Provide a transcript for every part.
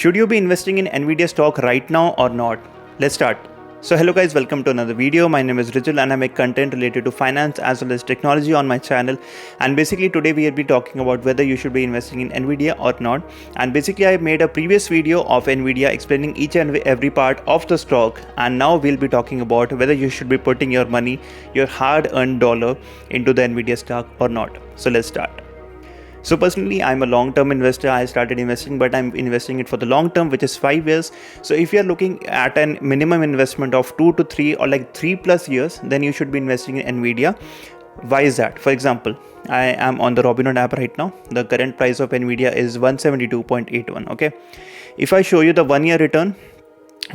Should you be investing in Nvidia stock right now or not? Let's start. So hello guys, welcome to another video. My name is Rijul and I make content related to finance as well as technology on my channel. And basically today we will be talking about whether you should be investing in Nvidia or not. And basically I made a previous video of Nvidia explaining each and every part of the stock. And now we'll be talking about whether you should be putting your money, your hard-earned dollar into the Nvidia stock or not. So let's start. So personally, I'm a long-term investor. I started investing, but I'm investing it for the long term, which is 5 years. So if you're looking at a minimum investment of 2 to 3 or like 3+ years, then you should be investing in Nvidia. Why is that? For example, I am on the Robinhood app right now. The current price of Nvidia is 172.81. Okay. If I show you the 1 year return,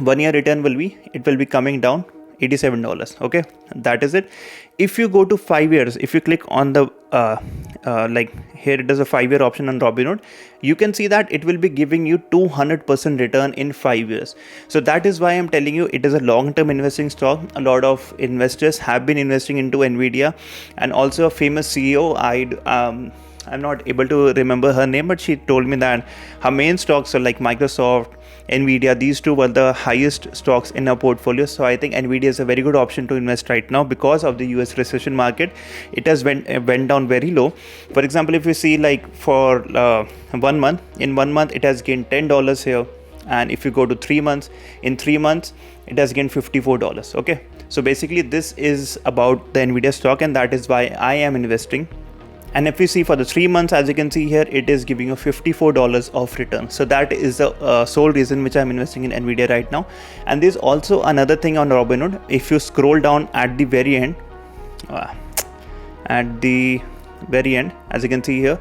will be coming down $87. Okay, that is it. If you go to 5 years, if you click on the like here it is a 5-year option on Robinhood, you can see that it will be giving you 200% return in 5 years. So that is why I'm telling you it is a long-term investing stock. A lot of investors have been investing into Nvidia, and also a famous CEO, I'm not able to remember her name, but she told me that her main stocks are like Microsoft, Nvidia. These two were the highest stocks in her portfolio. So I think Nvidia is a very good option to invest right now because of the US recession market. It has went down very low. For example, if you see like for 1 month, in 1 month it has gained $10 here. And if you go to 3 months, in 3 months it has gained $54. Okay, so basically this is about the Nvidia stock, and that is why I am investing. And if you see for the 3 months, as you can see here, it is giving you $54 of return. So that is the sole reason which I'm investing in Nvidia right now. And there's also another thing on Robinhood. If you scroll down at the very end, as you can see here,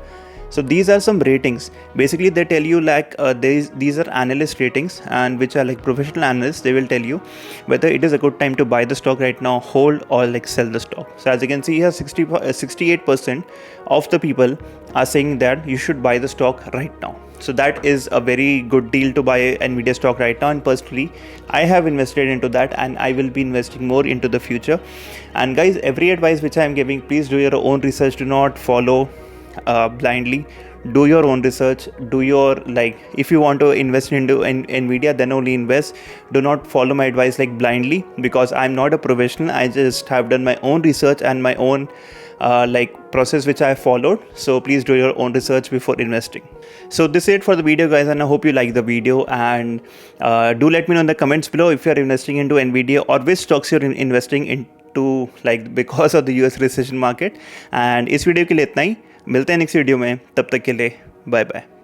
so these are some ratings. Basically they tell you like these are analyst ratings, and which are like professional analysts. They will tell you whether it is a good time to buy the stock right now, hold, or like sell the stock. So as you can see here, 68% of the people are saying that you should buy the stock right now. So that is a very good deal to buy Nvidia stock right now, and personally I have invested into that, and I will be investing more into the future. And guys, every advice which I am giving, please do your own research. Do not follow blindly. Do your own research. Do your, like, if you want to invest into Nvidia, then only invest. Do not follow my advice like blindly, because I'm not a professional. I just have done my own research and my own like process which I followed. So please do your own research before investing. So this is it for the video, guys, and I hope you like the video. And do let me know in the comments below if you are investing into Nvidia, or which stocks you're investing into, like because of the US recession market. And इस video के लिए इतना ही. मिलते हैं next video में. तब तक के लिए बाय बाय.